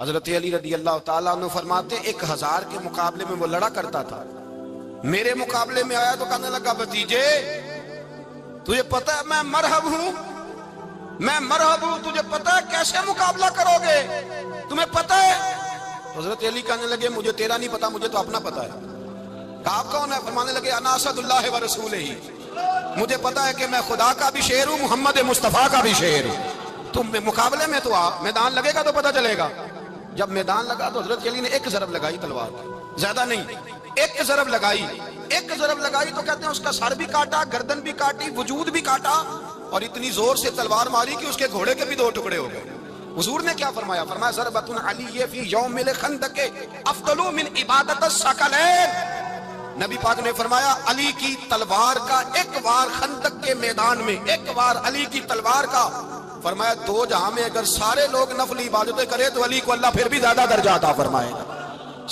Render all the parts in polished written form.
حضرت علی رضی اللہ تعالیٰ عنہ فرماتے 1000 کے مقابلے میں وہ لڑا کرتا تھا، میرے مقابلے میں آیا تو کہنے لگا بھتیجے تجھے پتہ ہے میں مرحب ہوں، تجھے پتہ ہے کیسے مقابلہ کرو گے، تمہیں پتہ ہے؟ حضرت علی کہنے لگے مجھے تیرا نہیں پتا، مجھے تو اپنا پتا ہے۔ کہا آپ کون ہے؟ فرمانے لگے انا اسد اللہ و رسولہ، مجھے پتا ہے کہ میں خدا کا بھی شعر ہوں، محمد مصطفیٰ کا بھی شعر ہوں۔ تم مقابلے میں تو آ، میدان لگے گا تو پتہ چلے گا۔ جب میدان لگا تو حضرت علی نے ایک ضرب لگائی تلوار کی، زیادہ نہیں، ایک ضرب لگائی تو کہتے ہیں اس کا سر بھی کاٹا، گردن بھی کاٹی، وجود بھی کاٹا، اور اتنی زور سے تلوار ماری کہ اس کے گھوڑے کے بھی 2 ٹکڑے ہو گئے۔ حضور نے کیا فرمایا؟ فرمایا ضربۃ علی فی یوم الخندق افضل من عبادت الثقلین۔ نبی پاک نے فرمایا علی کی تلوار کا ایک وار خندق کے میدان میں، ایک وار علی کی تلوار کا، فرمایا 2 جہاں میں اگر سارے لوگ نفلی عبادتیں کرے تو علی کو اللہ پھر بھی زیادہ درجہ عطا فرمائے گا۔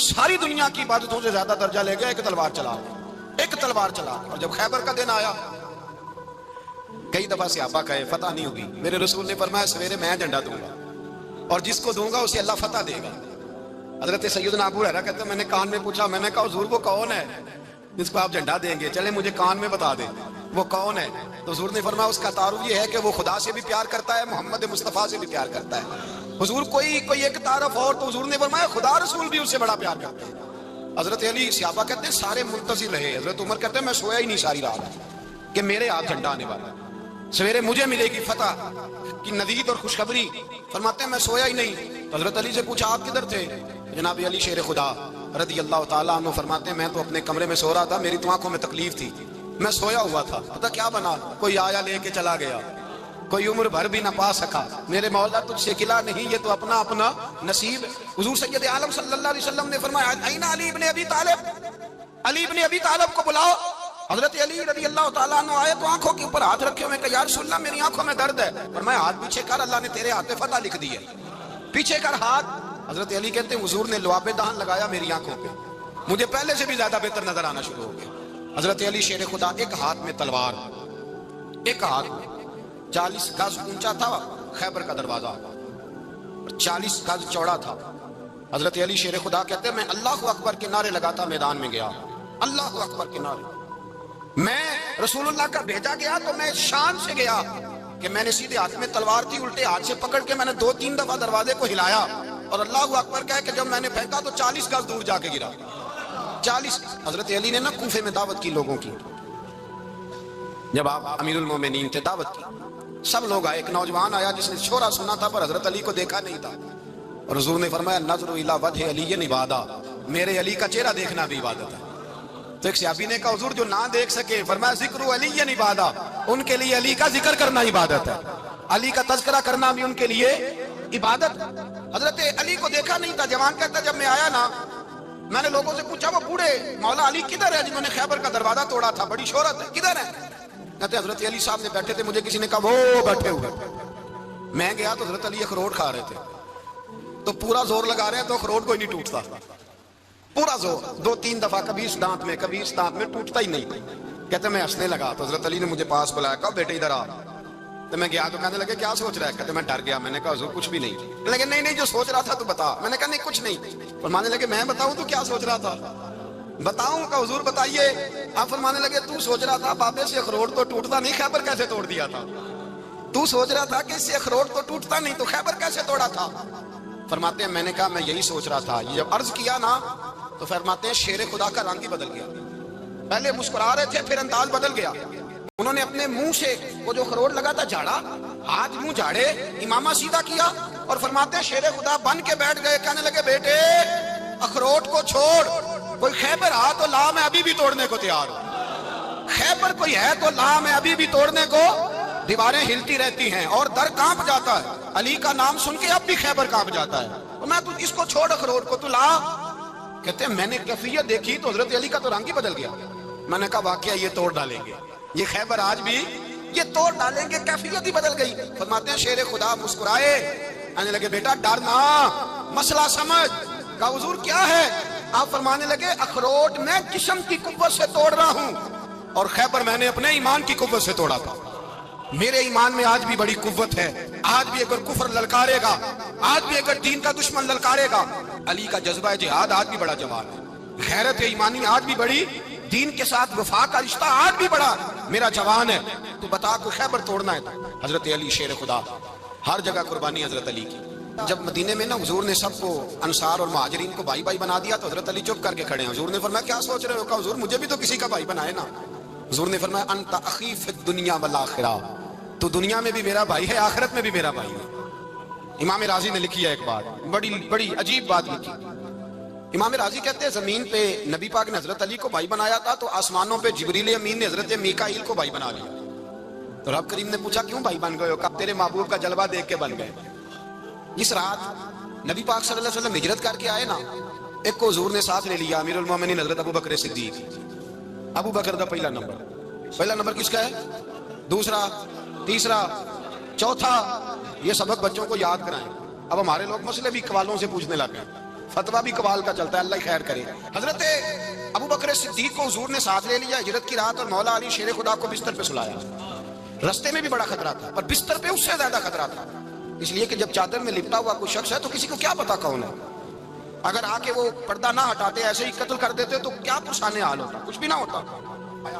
ساری دنیا کی عبادتوں سے زیادہ درجہ لے گیا، ایک تلوار چلا۔ اور جب خیبر کا دن آیا، کئی دفعہ صحابہ کہے فتح نہیں ہوگی، میرے رسول نے فرمایا سویرے میں جھنڈا دوں گا اور جس کو دوں گا اسے اللہ فتح دے گا۔ حضرت سیدنا ابو ہریرہ کہتے ہیں میں نے کان میں پوچھا، میں نے کہا حضور وہ کون ہے جس کو آپ جھنڈا دیں گے؟ چلے مجھے کان میں بتا دیں وہ کون ہے۔ تو حضور نے فرمایا اس کا تعارف یہ ہے کہ وہ خدا سے بھی پیار کرتا ہے، محمد مصطفیٰ سے بھی پیار کرتا ہے۔ حضور کوئی ایک تعارف اور، تو حضور نے فرمایا خدا رسول بھی اس سے بڑا پیار کرتے ہیں۔ حضرت علی صحابہ کہتے ہیں سارے منتظر رہے، حضرت عمر کہتے ہیں میں سویا ہی نہیں ساری رات کہ میرے ہاتھ جھنڈا آنے والا، سویرے مجھے ملے گی فتح کی ندید اور خوشخبری۔ فرماتے ہیں میں سویا ہی نہیں۔ حضرت علی سے پوچھا آپ کدھر تھے؟ جناب علی شیر خدا رضی اللہ تعالیٰ عنہ فرماتے ہیں میں تو اپنے کمرے میں سو رہا تھا، میری تو آنکھوں میں تکلیف تھی، میں سویا ہوا تھا، پتہ کیا بنا؟ کوئی آیا لے کے چلا گیا، کوئی عمر بھر بھی نہ پا سکا۔ میرے مولا تجھ سے گلہ نہیں، یہ تو اپنا نصیب۔ حضور سید عالم صلی اللہ علیہ وسلم نے فرمایا این علی ابن ابی طالب، علی ابن ابی طالب کو بلاؤ۔ حضرت علی رضی اللہ تعالیٰ عنہ آئے تو آنکھوں کے اوپر ہاتھ رکھے ہوئے کہ یا رسول اللہ میری آنکھوں میں درد ہے۔ فرمایا ہاتھ پیچھے کر، اللہ نے تیرے ہاتھ پہ فتح لکھ دی ہے، پیچھے کر ہاتھ۔ حضرت علی کہتے ہیں حضور نے لعاب دہن لگایا میری آنکھوں پہ، مجھے پہلے سے بھی زیادہ بہتر نظر آنا شروع ہو گیا۔ حضرت علی شیر خدا ایک ہاتھ میں تلوار، ایک ہاتھ میں 40 گز اونچا تھا خیبر کا دروازہ، 40 گز چوڑا تھا۔ حضرت علی شیر خدا کہتے ہیں میں اللہ اکبر کے نعرے لگاتا میدان میں گیا، اللہ اکبر کے نعرے۔ میں رسول اللہ کا بھیجا گیا تو میں شان سے گیا کہ میں نے سیدھے ہاتھ میں تلوار تھی، الٹے ہاتھ سے پکڑ کے میں نے 2-3 دفعہ دروازے کو ہلایا اور اللہ اکبر کہہ کہ جب میں نے پھینکا تو 40 گز دور جا کے گرا، 40۔ حضرت علی نے نا کوفے میں دعوت کی لوگوں کی، جب آپ امیر المومنین تھے دعوت کی، سب لوگ آئے۔ ایک نوجوان آیا جس نے شورا سنا تھا پر حضرت علی کو دیکھا نہیں تھا، اور حضور نے فرمایا نظر الی وجہ علی عبادۃ، میرے علی کا چہرہ دیکھنا بھی عبادت ہے۔ تو ایک صحابی نے کہا حضور جو نہ دیکھ سکے، فرمایا ذکر علی عبادۃ، ان کے لیے علی کا ذکر کرنا عبادت ہے، علی کا تذکرہ کرنا بھی ان کے لیے عبادت۔ حضرت علی کو دیکھا نہیں تھا۔ جوان کہتا جب میں آیا نا میں نے لوگوں سے پوچھا وہ بوڑھے مولا علی کدھر ہے جنہوں نے خیبر کا دروازہ توڑا تھا، بڑی شہرت ہے، کدھر ہے؟ کہتے حضرت علی صاحب نے بیٹھے تھے، مجھے کسی نے کہا وہ بیٹھے ہوئے۔ میں گیا تو حضرت علی اخروٹ کھا رہے تھے، تو پورا زور لگا رہے ہیں تو اخروٹ کوئی نہیں ٹوٹتا، پورا زور 2-3 دفعہ، کبھی اس دانت میں کبھی اس دانت میں، ٹوٹتا ہی نہیں۔ کہتے میں ہنسنے لگا تو حضرت علی نے مجھے پاس بلایا، کہا بیٹے ادھر آ۔ تو میں گیا تو کہنے لگے کیا سوچ رہا ہے؟ کہتے میں ڈر گیا۔ میں نے کہا حضور کچھ بھی نہیں۔ لیکن نہیں جو سوچ رہا تھا تو بتا۔ میں نے کہا نہیں کچھ نہیں۔ فرمانے لگے میں بتاؤں تو کیا سوچ رہا تھا؟ بتاؤں؟ کہ حضور بتائیے۔ آپ فرمانے لگے تو سوچ رہا تھا بابے سے اخروٹ تو ٹوٹتا نہیں، خیبر کیسے توڑ دیا تھا؟ تو سوچ رہا تھا کہ اس سے اخروٹ تو ٹوٹتا نہیں تو خیبر کیسے توڑا تھا؟ فرماتے ہیں میں نے کہا میں یہی سوچ رہا تھا۔ یہ جب عرض کیا نا تو فرماتے ہیں شیر خدا کا رنگ ہی بدل گیا، پہلے مسکرا رہے تھے پھر انداز بدل گیا۔ انہوں نے اپنے منہ سے وہ جو اخروٹ لگا تھا جھاڑا، ہاتھ منہ جھاڑے، امامہ سیدھا کیا اور فرماتے ہیں شیر خدا بن کے بیٹھ گئے۔ کہنے لگے بیٹے اخروٹ کو چھوڑ، کوئی خیبر آ تو لا، میں ابھی بھی توڑنے کو تیار ہوں، خیبر کوئی ہے تو لا، میں ابھی بھی توڑنے کو۔ دیواریں ہلتی رہتی ہیں اور در کانپ جاتا ہے، علی کا نام سن کے اب بھی خیبر کانپ جاتا ہے، تو میں تو اس کو چھوڑ اخروٹ کو تو لا۔ کہتے ہیں میں نے کیفیت دیکھی تو حضرت علی کا تو رنگ ہی بدل گیا۔ میں نے کہا واقعہ یہ توڑ ڈالیں گے، یہ خیبر آج بھی یہ توڑ ڈالیں گے، کیفیت ہی بدل گئی۔ فرماتے ہیں شیر خدا مسکرائے، آنے لگے بیٹا ڈرنا، مسئلہ سمجھ۔ کہا حضور کیا ہے؟ آپ فرمانے لگے اخروٹ میں جسم کی قوت سے توڑ رہا ہوں اور خیبر میں نے اپنے ایمان کی قوت سے توڑا تھا۔ میرے ایمان میں آج بھی بڑی قوت ہے، آج بھی اگر کفر للکارے گا آج بھی اگر دین کا دشمن للکارے گا، علی کا جذبہ جہاد آج بھی بڑا جوان ہے، غیرت ایمانی آج بھی بڑی، دین کے ساتھ وفا کا رشتہ آج بھی بڑا میرا جوان ہے۔ تو بتا کو خیبر توڑنا ہے تو حضرت علی شیر خدا، ہر جگہ قربانی حضرت علی کی۔ جب مدینے میں نا حضور نے سب کو انصار اور مہاجرین کو بھائی بھائی بنا دیا تو حضرت علی چپ کر کے کھڑے ہیں۔ حضور نے فرمایا کیا سوچ رہے ہو؟ کہا حضور مجھے بھی تو کسی کا بھائی بنائے نا۔ حضور نے فرمایا انت اخی فی الدنیا والآخرہ، تو دنیا میں بھی میرا بھائی ہے، آخرت میں بھی میرا بھائی ہے۔ امام راضی نے لکھی ہے ایک بات، بڑی عجیب بات لکھی۔ امام راضی کہتے ہیں زمین پہ نبی پاک نے حضرت علی کو بھائی بنایا تھا تو آسمانوں پہ جبریل امین نے حضرت میکائیل کو بھائی بنا لیا۔ تو رب کریم نے پوچھا کیوں بھائی بن گئے ہو؟ کہا تیرے محبوب کا جلوہ دیکھ کے بن گئے۔ جس رات نبی پاک صلی اللہ علیہ وسلم ہجرت کر کے آئے نا، ایک کو حضور نے ساتھ لے لیا، امیر المومنین حضرت ابو بکر صدیق۔ ابو بکر دا پہلا نمبر کس کا ہے؟ دوسرا، تیسرا، چوتھا، یہ سبق بچوں کو یاد کرائیں۔ اب ہمارے لوگ مسئلے بھی قوالوں سے پوچھنے لگے، فتویٰ بھی قوال کا چلتا ہے، اللہ خیر کرے۔ حضرت ابو بکر صدیق کو حضور نے ساتھ لے لیا ہجرت کی رات، اور مولا علی شیر خدا کو بستر پہ سلایا۔ رستے میں بھی بڑا خطرہ تھا پر بستر پہ اس سے زیادہ خطرہ تھا، اس لیے کہ جب چادر میں لپٹا ہوا کوئی شخص ہے تو کسی کو کیا پتا کون ہے، اگر آ کے وہ پردہ نہ ہٹاتے ایسے ہی قتل کر دیتے تو کیا پرسانے حال ہوتا، کچھ بھی نہ ہوتا۔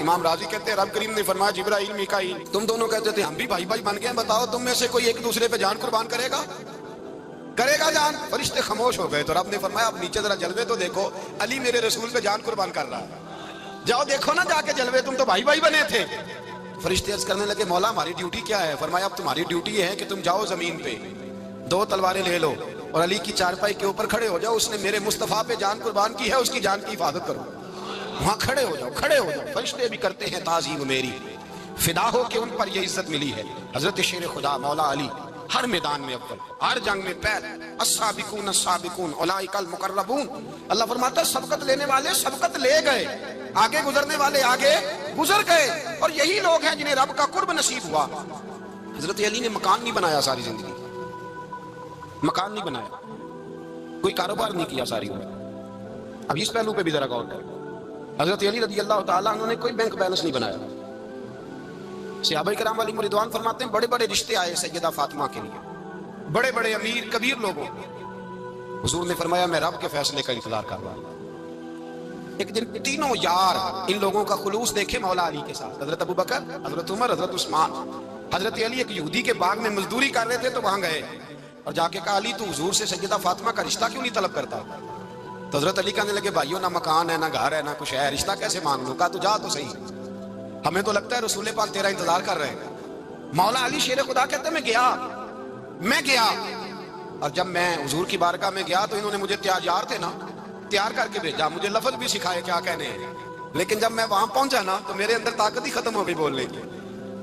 امام راضی کہتے ہیں رب کریم نے فرمایا جبرائیل میکائیل تم دونوں کہتے تھے ہم بھی بھائی بھائی بن گئے، بتاؤ تم میں سے کوئی ایک دوسرے پہ جان قربان کرے گا جان؟ فرشتے خاموش ہو گئے تو رب نے فرمایا اب نیچے ذرا جلوے تو دیکھو، علی میرے رسول پہ جان قربان کر رہا ہے، جاؤ دیکھو نا جا کے جلوے، تم تو بھائی بھائی بنے تھے۔ فرشتے عرض کرنے لگے مولا ہماری ڈیوٹی کیا ہے؟ فرمایا اب تمہاری ڈیوٹی یہ ہے کہ تم جاؤ زمین پہ 2 تلواریں لے لو اور علی کی چارپائی کے اوپر کھڑے ہو جاؤ، اس نے میرے مصطفیٰ پہ جان قربان کی ہے، اس کی جان کی حفاظت کرو، وہاں کھڑے ہو جاؤ۔ فرشتے بھی کرتے ہیں تعظیم میری، فدا ہو کہ ان پر یہ عزت ملی ہے۔ حضرت شیر خدا مولا علی ہر میدان میں اول، ہر جنگ میں پہل، السابقون السابقون اولئک المقربون۔ اللہ فرماتا ہے سبقت لینے والے سبقت لے گئے، آگے گزرنے والے آگے گزر گئے، اور یہی لوگ ہیں جنہیں رب کا قرب نصیب ہوا۔ حضرت علی نے مکان نہیں بنایا ساری زندگی، مکان نہیں بنایا، کوئی کاروبار نہیں کیا ساری عمر۔ اب اس پہلو پہ بھی ذرا غور کریں، حضرت علی رضی اللہ تعالیٰ عنہ نے کوئی بینک بیلنس نہیں بنایا۔ صحابہ کرام علیہم رضوان فرماتے ہیں بڑے بڑے رشتے آئے سیدہ فاطمہ کے لیے، بڑے بڑے امیر کبیر لوگوں، حضور نے فرمایا میں رب کے فیصلے کا انتظار کر رہا ہوں۔ ایک دن تینوں یار ان لوگوں کا خلوص دیکھے مولا علی کے ساتھ، حضرت ابو بکر، حضرت عمر، حضرت عثمان۔ حضرت علی ایک یہودی کے باغ میں مزدوری کر رہے تھے تو وہاں گئے اور جا کے کہا علی تو حضور سے سیدہ فاطمہ کا رشتہ کیوں نہیں طلب کرتا؟ تو حضرت علی کہنے لگے بھائیو نہ مکان ہے نہ گھر ہے نہ کچھ ہے، رشتہ کیسے مانگ لوں؟ کہا تو جا تو صحیح، ہمیں تو لگتا ہے رسول پاک تیرا انتظار کر رہے ہیں۔ مولا علی شیر خدا کہتے ہیں میں گیا اور جب میں حضور کی بارگاہ میں گیا تو انہوں نے مجھے یار تھے نا تیار کر کے بھیجا، مجھے لفظ بھی سکھائے کیا کہنے ہیں، لیکن جب میں وہاں پہنچا نا تو میرے اندر طاقت ہی ختم ہو گئی بولنے کی۔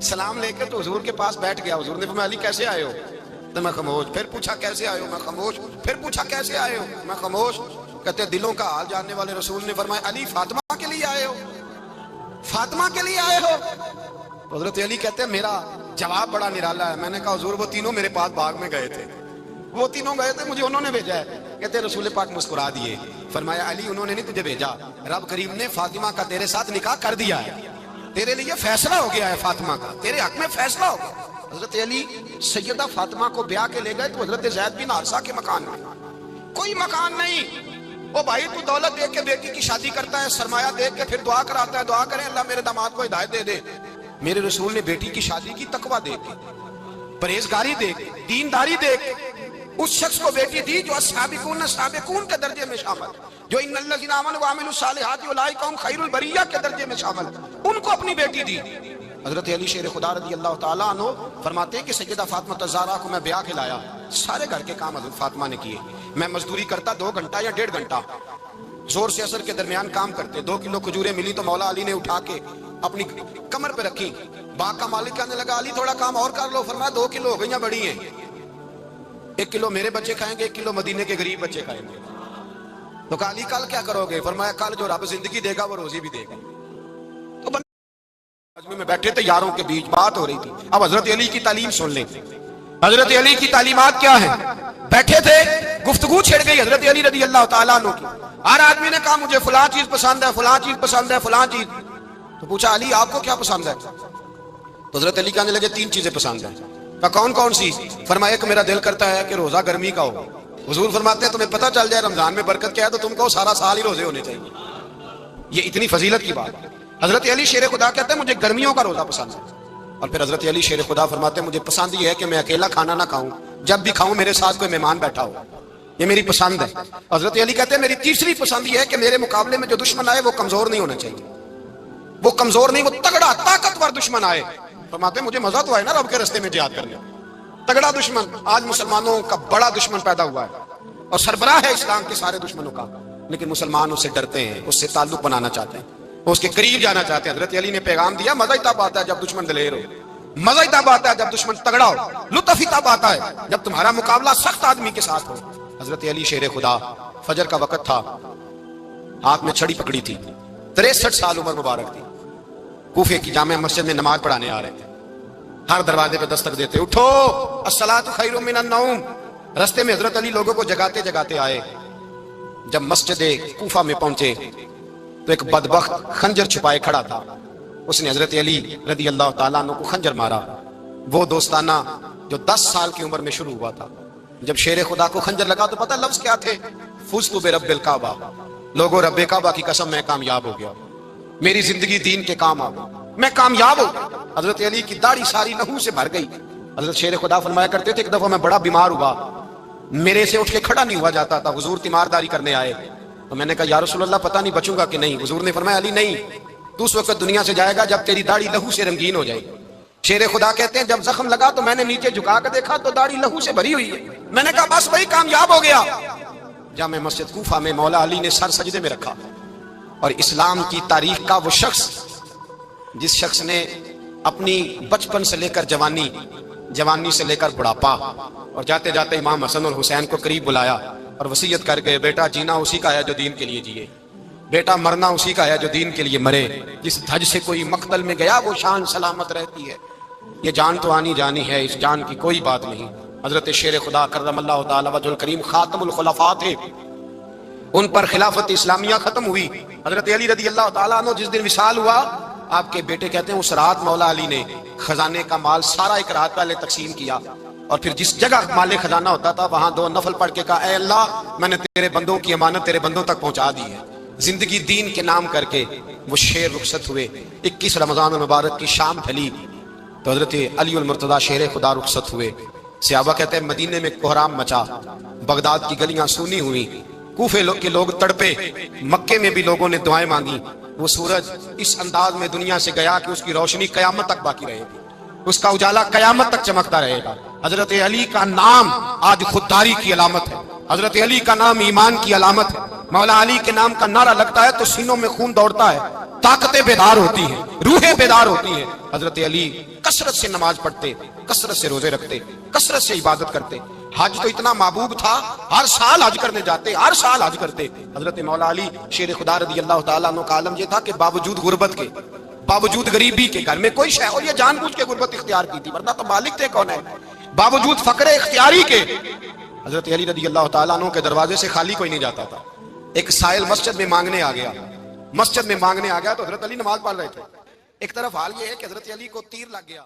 سلام لے کے تو حضور کے پاس بیٹھ گیا، حضور نے فرمایا علی کیسے آئے ہو؟ تو میں خاموش، پھر پوچھا کیسے آئے ہو؟ میں خاموش، پھر پوچھا کیسے آئے ہو؟ میں خاموش۔ کہتے ہیں دلوں کا حال جاننے والے رسول نے فرمایا علی فاطمہ کے لیے آئے ہو؟ فاطمہ کے لیے آئے ہو؟ حضرت علی کہتے ہیں میرا جواب بڑا نرالا ہے۔ میں نے کہا حضور وہ تینوں میرے پاس باغ میں گئے تھے، وہ تینوں گئے تھے، مجھے انہوں نے بھیجا ہے۔ کہتے ہیں رسول پاک مسکرا دیے، فرمایا علی انہوں نے نہیں تجھے بھیجا، رب کریم نے فاطمہ کا تیرے ساتھ نکاح کر دیا ہے، تیرے لیے فیصلہ ہو گیا ہے، فاطمہ کا تیرے حق میں فیصلہ ہو گیا۔ حضرت علی سیدہ فاطمہ کو بیاہ کے لے گئے تو حضرت زید بن حارثہ کے مکان میں، کوئی مکان نہیں۔ وہ بھائی تو دولت دیکھ کے بیٹی کی شادی کرتا ہے، سرمایہ دیکھ کے پھر دعا کراتا ہے، دعا کریں اللہ میرے داماد کو ہدایت دے دے۔ میرے رسول نے بیٹی کی شادی کی تقویٰ دیکھ کے، پرہیزگاری دیکھ کے، دینداری دیکھ کے، اس شخص کو بیٹی دی جو السابقون السابقون کے درجے میں شامل، جو ان الذین آمنوا وعملوا الصالحات اولئک هم خیر البریہ کے درجے میں شامل، ان کو اپنی بیٹی دی۔ حضرت علی شیر خدا رضی اللہ تعالیٰ عنہ فرماتے ہیں کہ سیدہ فاطمہ الزہرا کو میں بیاہ کے لایا، سارے گھر کے کام حضرت فاطمہ نے کیے، میں مزدوری کرتا 2 گھنٹہ یا 1.5 گھنٹہ، زور سے اثر کے درمیان کام کرتے، 2 کلو کھجوریں ملی تو مولا علی نے اٹھا کے اپنی کمر پہ رکھی، باغ کا مالک کہنے لگا علی تھوڑا کام اور کر لو، فرمایا 2 کلو ہو گئیاں بڑی ہیں، 1 کلو میرے بچے کھائیں گے، 1 کلو مدینے کے غریب بچے کھائیں گے۔ تو کہا علی کل کیا کرو گے؟ فرمایا کل جو رب زندگی دے گا وہ روزی بھی دے گا۔ تو بندے میں بیٹھے تھے یاروں کے بیچ بات ہو رہی تھی، اب حضرت علی کی تعلیم سن لیں، حضرت علی کی تعلیمات کیا ہیں۔ بیٹھے تھے گفتگو چھڑ گئی حضرت علی رضی اللہ تعالیٰ عنہ کی، ہر آدمی نے کہا مجھے فلاں چیز پسند ہے، فلاں چیز پسند ہے، فلاں چیز۔ تو پوچھا علی آپ کو کیا پسند ہے؟ تو حضرت علی کہنے لگے 3 چیزیں پسند ہیں۔ کہا کون کون سی؟ فرمایا کہ میرا دل کرتا ہے کہ روزہ گرمی کا ہو. حضور فرماتے ہیں تمہیں پتہ چل جائے رمضان میں برکت کیا ہے تو تم کو سارا سال ہی روزے ہونے چاہیے. یہ اتنی فضیلت کی بات. حضرت علی شیر خدا کہتے ہیں مجھے گرمیوں کا روزہ پسند ہے. اور پھر حضرت علی شیر خدا فرماتے ہیں مجھے پسند یہ ہے کہ میں اکیلا کھانا نہ کھاؤں, جب بھی کھاؤں میرے ساتھ کوئی مہمان بیٹھا ہو, یہ میری پسند ہے. حضرت علی کہتے ہیں میری تیسری پسند یہ ہے کہ میرے مقابلے میں جو دشمن آئے وہ کمزور نہیں ہونا چاہیے, وہ کمزور نہیں, وہ تگڑا طاقتور دشمن آئے. فرماتے ہیں مجھے مزہ تو آئے نا رب کے راستے میں جہاد کرنے. تگڑا دشمن, آج مسلمانوں کا بڑا دشمن پیدا ہوا ہے اور سربراہ ہے اسلام کے سارے دشمنوں کا, لیکن مسلمان اس سے ڈرتے ہیں, اس سے تعلق بنانا چاہتے ہیں, اس کے قریب جانا چاہتے ہیں. حضرت علی نے پیغام دیا مزہ ہی تب آتا ہے جب دشمن دلیر ہو, مزہ ہی تب آتا ہے جب دشمن تگڑا ہو, لطف ہی تب آتا ہے جب تمہارا مقابلہ سخت آدمی کے ساتھ ہو. حضرت علی شیر خدا, فجر کا وقت تھا, ہاتھ میں چھڑی پکڑی تھی, 63 سال عمر مبارک تھی, کوفے کی جامع مسجد میں نماز پڑھانے آ رہے تھے. ہر دروازے پہ دستک دیتے, اٹھو الصلاۃ خیر من النوم. رستے میں حضرت علی لوگوں کو جگاتے جگاتے آئے. جب مسجد کوفہ میں پہنچے تو ایک بدبخت خنجر چھپائے کھڑا تھا. اس نے حضرت علی رضی اللہ تعالیٰ عنہ کو خنجر مارا. وہ دوستانہ جو 10 سال کی عمر میں شروع ہوا تھا. جب شیر خدا کو خنجر لگا تو پتہ لفظ کیا تھے؟ فزت برب الکعبہ. لوگوں رب کعبہ کی قسم میں کامیاب ہو گیا, میری زندگی دین کے کام آ گئی, میں کامیاب ہو گیا. حضرت علی کی داڑھی ساری لہو سے بھر گئی. حضرت شیر خدا فرمایا کرتے تھے ایک دفعہ میں بڑا بیمار ہوا, میرے سے اٹھ کے کھڑا نہیں ہوا جاتا تھا. حضور تیمارداری کرنے آئے تو میں نے کہا یا رسول اللہ پتہ نہیں بچوں گا کہ نہیں. حضور نے فرمایا علی نہیں, تو اس وقت دنیا سے جائے گا جب تیری داڑھی لہو سے رنگین ہو جائے گی. شیر خدا کہتے ہیں جب زخم لگا تو میں نے نیچے جھکا کے دیکھا تو داڑھی لہو سے بھری ہوئی ہے. میں نے کہا بس وہی کامیاب ہو گیا. جامع مسجد کوفہ میں مولا علی نے سر سجدے میں رکھا, اور اسلام کی تاریخ کا وہ شخص جس شخص نے اپنی بچپن سے لے کر جوانی, جوانی سے لے کر بڑھاپا, اور جاتے جاتے امام حسن اور حسین کو قریب بلایا اور وصیت کر گئے بیٹا جینا اسی کا ہے جو دین کے لیے جیے, بیٹا مرنا اسی کا ہے جو دین کے لیے مرے. جس دھج سے کوئی مقتل میں گیا وہ شان سلامت رہتی ہے. یہ جان تو آنی جانی ہے, اس جان کی کوئی بات نہیں. حضرت شیر خدا کرم اللہ تعالی وجہ الکریم خاتم الخلفاء تھے, ان پر خلافت اسلامیہ ختم ہوئی. حضرت علی رضی اللہ تعالیٰ عنہ جس دن وصال ہوا, آپ کے بیٹے کہتے ہیں اس رات مولا علی نے خزانے کا مال سارا ایک رات پہلے تقسیم کیا, اور پھر جس جگہ مال خزانہ ہوتا تھا وہاں 2 نفل پڑھ کے کہا اے اللہ میں نے تیرے بندوں کی امانت تیرے بندوں تک پہنچا دی ہے. زندگی دین کے نام کر کے وہ شیر رخصت ہوئے. 21 رمضان المبارک کی شام ڈھلی تو حضرت علی المرتضیٰ شیر خدا رخصت ہوئے. صحابہ کہتے ہیں مدینے میں کوہرام مچا, بغداد کی گلیاں سونی ہوئی, کوفے کے لوگ تڑپے, مکے میں بھی لوگوں نے دعائیں مانگی. وہ سورج اس انداز میں دنیا سے گیا کہ اس کی روشنی قیامت تک باقی رہے گی, اس کا اجالا قیامت تک چمکتا رہے گا. حضرت علی کا نام آج خودداری کی علامت ہے, حضرت علی کا نام ایمان کی علامت ہے. مولا علی کے نام کا نعرہ لگتا ہے تو سینوں میں خون دوڑتا ہے, طاقتیں بیدار ہوتی ہیں, روحیں بیدار ہوتی ہیں. حضرت علی کثرت سے نماز پڑھتے, کثرت سے روزے رکھتے, کثرت سے عبادت کرتے. حج تو اتنا محبوب تھا, ہر سال حج کرنے جاتے, ہر سال حج کرتے. حضرت مولا علی شیر خدا رضی اللہ تعالیٰ عنہ کا عالم یہ تھا کہ باوجود غربت کے, باوجود غریبی کے, گھر میں کوئی شے, اور یہ جان بوجھ کے غربت اختیار کی تھی ورنہ تو مالک تھے کون ہے, باوجود فقر اختیاری کے حضرت علی رضی اللہ تعالیٰ عنہ کے دروازے سے خالی کوئی نہیں جاتا تھا. ایک سائل مسجد میں مانگنے آ گیا, مسجد میں مانگنے آ گیا تو حضرت علی نماز پڑھ رہے تھے. ایک طرف حال یہ ہے کہ حضرت علی کو تیر لگ گیا.